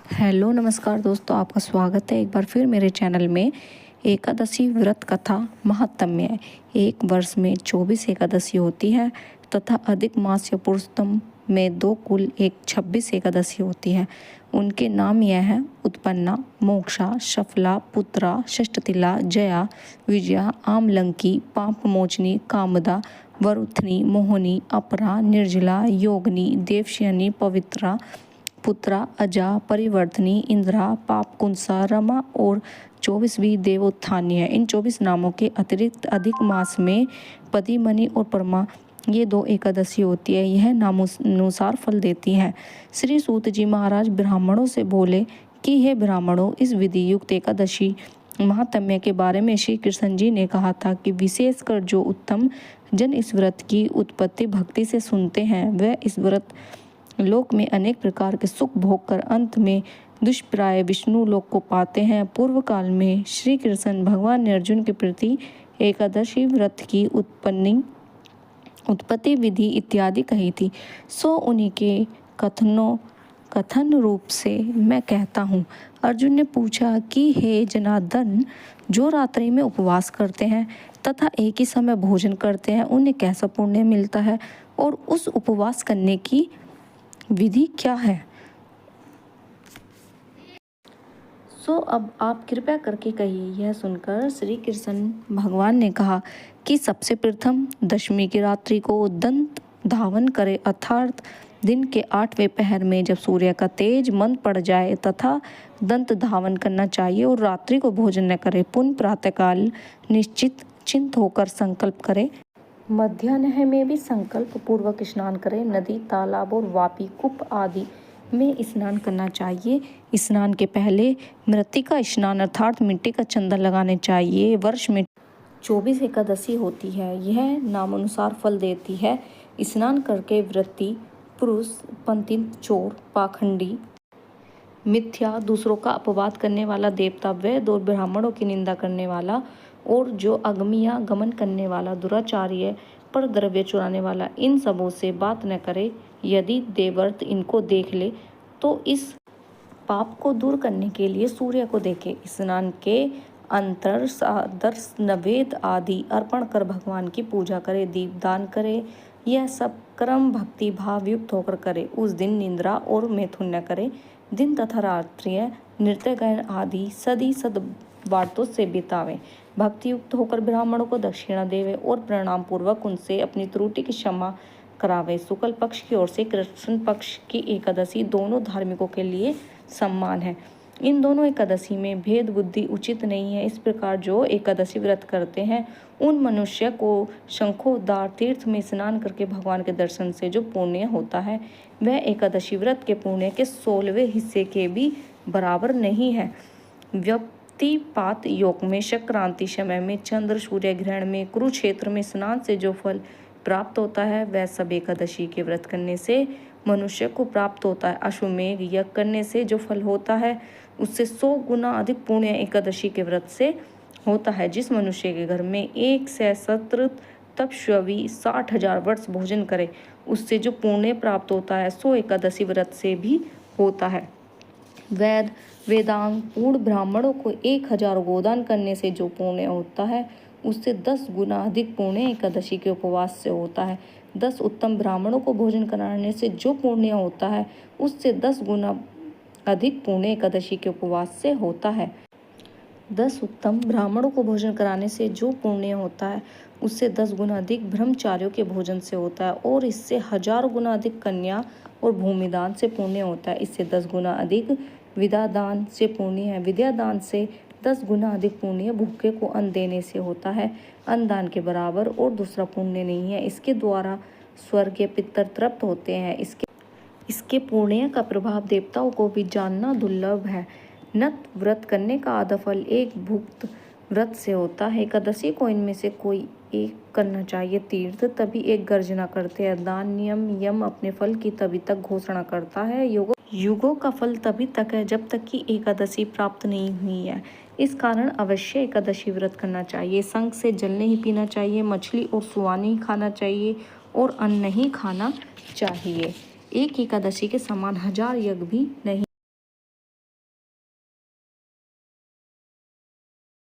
Hello नमस्कार दोस्तों, आपका स्वागत है एक बार फिर मेरे चैनल में। एकादशी व्रत कथा महात्म्य। एक वर्ष में 24 एकादशी होती है तथा अधिक मास या पुरुषोत्तम में 2 कुल 26 एकादशी होती है। उनके नाम यह हैं: उत्पन्ना, मोक्षा, सफला, पुत्रा, षष्ठतिला, जया, विजया, आमलंकी, पापमोचनी, कामदा, वरुथनी, मोहिनी, अपरा, निर्जला, योगिनी, देवशयनी, पवित्रा, पुत्रा, अजा, परिवर्तनी, इंद्रा, पापकुंसा, रमा और 24वीं देवोत्थानी है। इन 24 नामों के अतिरिक्त अधिक मास में पदिमनी और परमा ये 2 एकादशी होती है। यह नामानुसार फल देती है। श्री सूत जी महाराज ब्राह्मणों से बोले कि हे ब्राह्मणों, इस विधि युक्त एकादशी महात्म्य के बारे में श्री कृष्ण जी ने कहा था कि विशेषकर जो उत्तम जन इस व्रत की उत्पत्ति भक्ति से सुनते हैं वह इस व्रत लोक में अनेक प्रकार के सुख भोग कर अंत में दुष्प्राय विष्णु लोक को पाते हैं। पूर्व काल में श्री कृष्ण भगवान ने अर्जुन के प्रति एकादशी व्रत की उत्पत्ति विधि इत्यादि कही थी। सो उन्हीं के कथन रूप से मैं कहता हूँ। अर्जुन ने पूछा कि हे जनार्दन, जो रात्रि में उपवास करते हैं तथा एक ही समय भोजन करते हैं उन्हें कैसा पुण्य मिलता है, और उस उपवास करने की विधि क्या है? अब आप कृपया करके कहिए। यह सुनकर श्री कृष्ण भगवान ने कहा कि सबसे प्रथम दशमी की रात्रि को दंत धावन करे, अर्थात दिन के 8वें पहर में जब सूर्य का तेज मंद पड़ जाए तथा दंत धावन करना चाहिए और रात्रि को भोजन न करे। पुनः प्रातःकाल चिंत होकर संकल्प करे। मध्याह्न में भी संकल्प पूर्वक स्नान करें। नदी, तालाब और वापी, कूप आदि में स्नान करना चाहिए। स्नान के पहले मृत्तिका स्नान अर्थात मिट्टी का चंदन लगाने चाहिए। वर्ष में 24 एकादशी होती है। यह नामानुसार फल देती है। स्नान करके व्रती पुरुष, पंथी, चोर, पाखंडी, मिथ्या, दूसरों का अपवाद करने वाला, देवता, वैद्य और ब्राह्मणों की निंदा करने वाला और जो अगमिया गमन करने वाला, दुराचार्य, पर द्रव्य चुराने वाला, इन सबों से बात न करे। यदि देवर्त इनको देख ले तो इस पाप को दूर करने के लिए सूर्य को देखे। स्नान के अंतर दर्श नवेद आदि अर्पण कर भगवान की पूजा करे, दीपदान करे। यह सब कर्म भक्ति भाव युक्त होकर करे। उस दिन निंद्रा और मैथुन न करे। दिन तथा रात्रि नृत्य गायन आदि सद वार्तों से बितावें। भक्ति युक्त होकर ब्राह्मणों को दक्षिणा देवे और प्रणाम पूर्वक उनसे अपनी त्रुटि की क्षमा करावे। शुक्ल पक्ष की ओर से कृष्ण पक्ष की एकादशी दोनों धार्मिकों के लिए सम्मान है। इन दोनों एकादशी में भेद बुद्धि उचित नहीं है। इस प्रकार जो एकादशी व्रत करते हैं उन मनुष्य को शंखोद्धार तीर्थ में स्नान करके भगवान के दर्शन से जो पुण्य होता है वह एकादशी व्रत के पुण्य के 16वें हिस्से के भी बराबर नहीं है। व्यक्तिपात योग में संक्रांति समय में, चंद्र सूर्य ग्रहण में, कुरुक्षेत्र में स्नान से जो फल प्राप्त होता है वह सब एकादशी के व्रत करने से मनुष्य को प्राप्त होता है। अश्वमेघ यज्ञ करने से जो फल होता है उससे 100 गुना अधिक पुण्य एकादशी के व्रत से होता है। जिस मनुष्य के घर में 1 सहस्त्र तपस्वी 60,000 वर्ष भोजन करे उससे जो पुण्य प्राप्त होता है सो एकादशी व्रत से भी होता है। वेदांग पूर्ण ब्राह्मणों को 1000 गोदान करने से जो पुण्य होता है उससे 10 गुना अधिक पुण्य एकादशी के उपवास से होता है। 10 उत्तम ब्राह्मणों को भोजन कराने से जो पुण्य होता है उससे 10 गुना अधिक पुण्य एकादशी के उपवास से होता है। 10 उत्तम ब्राह्मणों को भोजन कराने से जो पुण्य होता है उससे 10 गुना अधिक ब्रह्मचारियों के भोजन से होता है और इससे 1000 गुना अधिक कन्या और भूमिदान से पुण्य होता है। इससे 10 गुना अधिक विद्यादान से पुण्य है। विद्यादान से 10 गुना अधिक पुण्य भूखे को अन्न देने से होता है। अन्नदान के बराबर और दूसरा पुण्य नहीं है। इसके द्वारा स्वर्गीय पितर तृप्त होते हैं। इसके पुण्य का प्रभाव देवताओं को भी जानना दुर्लभ है। नत व्रत करने का आधा फल एक भुक्त व्रत से होता है। एकादशी को इनमें से कोई एक करना चाहिए। तीर्थ तभी एक गर्जना करते हैं। दान नियम यम अपने फल की तभी तक घोषणा करता है। युगों का फल तभी तक है जब तक कि एकादशी प्राप्त नहीं हुई है। इस कारण अवश्य एकादशी व्रत करना चाहिए। संग से जल नहीं पीना चाहिए। मछली और सुआ नहीं खाना चाहिए और अन्न नहीं खाना चाहिए। एक एकादशी के समान 1000 यज्ञ भी नहीं।